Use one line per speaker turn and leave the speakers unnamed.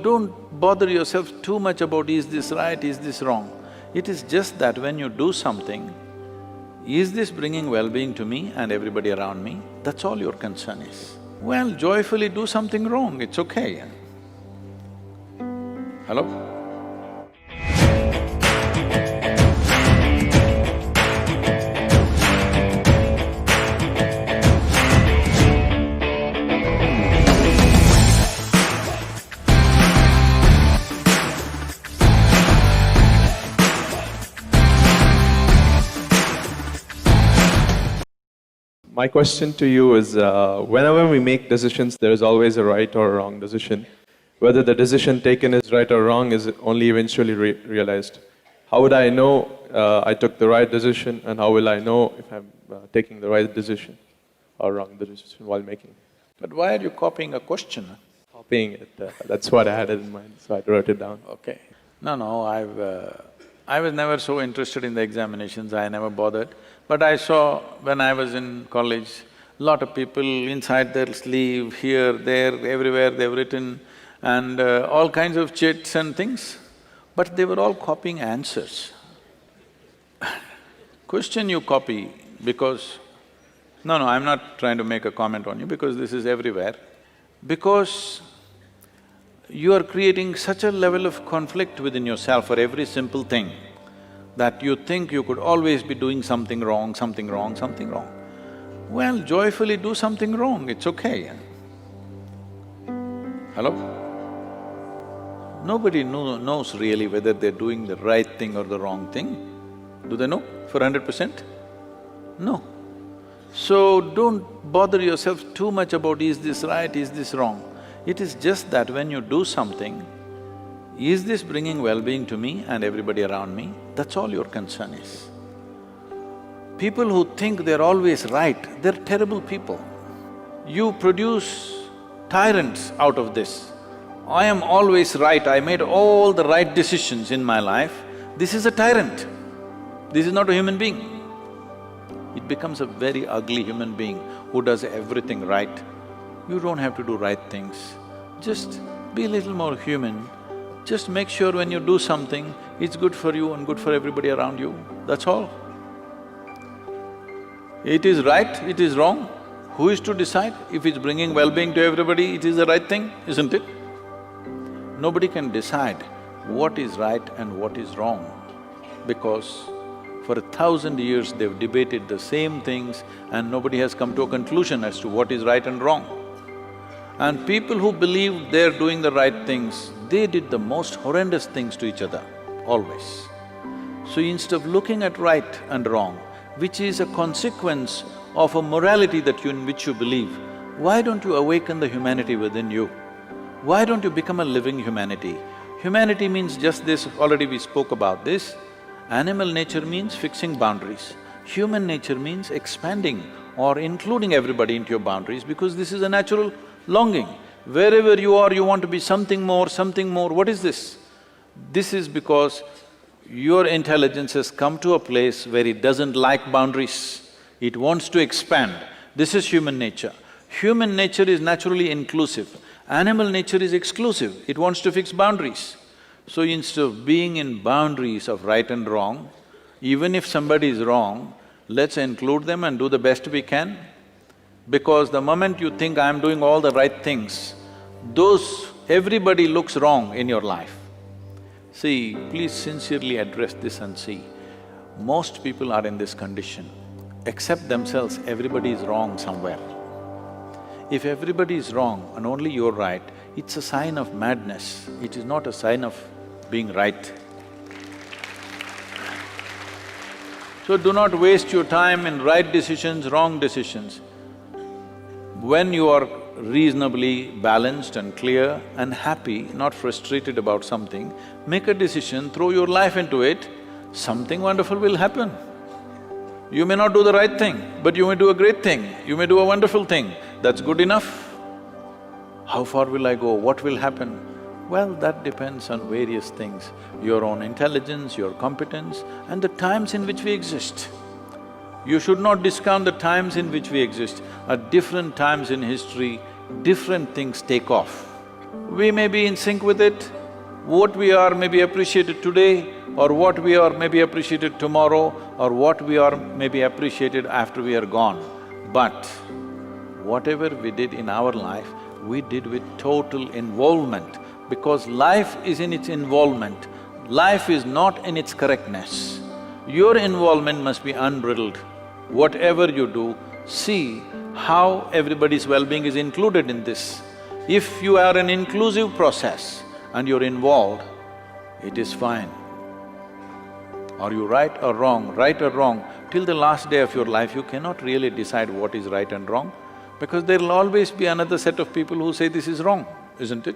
don't bother yourself too much about is this right, is this wrong. It is just that when you do something, is this bringing well-being to me and everybody around me? That's all your concern is. Well, joyfully do something wrong, it's okay. Hello?
My question to you is, whenever we make decisions, there is always a right or a wrong decision. Whether the decision taken is right or wrong is only eventually realized. How would I know I took the right decision, and how will I know if I'm taking the right decision or wrong decision while making it?
But why are you copying a question?
Copying it, that's what I had in mind, so I wrote it down.
Okay. No, I was never so interested in the examinations, I never bothered. But I saw when I was in college, lot of people inside their sleeve, here, there, everywhere they've written and all kinds of chits and things, but they were all copying answers. Question you copy because… No, I'm not trying to make a comment on you because this is everywhere. Because you are creating such a level of conflict within yourself for every simple thing that you think you could always be doing something wrong, something wrong, something wrong. Well, joyfully do something wrong, it's okay. Hello? Nobody knows really whether they're doing the right thing or the wrong thing. Do they know for 100%? No. So don't bother yourself too much about is this right, is this wrong. It is just that when you do something, is this bringing well-being to me and everybody around me? That's all your concern is. People who think they're always right, they're terrible people. You produce tyrants out of this. I am always right, I made all the right decisions in my life. This is a tyrant. This is not a human being. It becomes a very ugly human being who does everything right. You don't have to do right things. Just be a little more human. Just make sure when you do something, it's good for you and good for everybody around you, that's all. It is right, it is wrong, who is to decide? If it's bringing well-being to everybody, it is the right thing, isn't it? Nobody can decide what is right and what is wrong, because for 1,000 years they've debated the same things and nobody has come to a conclusion as to what is right and wrong. And people who believe they're doing the right things, they did the most horrendous things to each other, always. So instead of looking at right and wrong, which is a consequence of a morality in which you believe, why don't you awaken the humanity within you? Why don't you become a living humanity? Humanity means just this, already we spoke about this. Animal nature means fixing boundaries. Human nature means expanding or including everybody into your boundaries because this is a natural longing. Wherever you are, you want to be something more, something more. What is this? This is because your intelligence has come to a place where it doesn't like boundaries. It wants to expand. This is human nature. Human nature is naturally inclusive. Animal nature is exclusive. It wants to fix boundaries. So instead of being in boundaries of right and wrong, even if somebody is wrong, let's include them and do the best we can. Because the moment you think, I'm doing all the right things, everybody looks wrong in your life. See, please sincerely address this and see, most people are in this condition. Except themselves, everybody is wrong somewhere. If everybody is wrong and only you're right, it's a sign of madness, it is not a sign of being right. So do not waste your time in right decisions, wrong decisions. When you are reasonably balanced and clear and happy, not frustrated about something, make a decision, throw your life into it, something wonderful will happen. You may not do the right thing, but you may do a great thing, you may do a wonderful thing, that's good enough. How far will I go? What will happen? Well, that depends on various things, your own intelligence, your competence, and the times in which we exist. You should not discount the times in which we exist. At different times in history, different things take off. we may be in sync with it. What we are may be appreciated today, or what we are may be appreciated tomorrow, or what we are may be appreciated after we are gone. But whatever we did in our life, we did with total involvement, because life is in its involvement, life is not in its correctness. Your involvement must be unbridled. Whatever you do, see how everybody's well-being is included in this. If you are an inclusive process and you're involved, it is fine. Are you right or wrong? Right or wrong, till the last day of your life, you cannot really decide what is right and wrong, because there'll always be another set of people who say this is wrong, isn't it?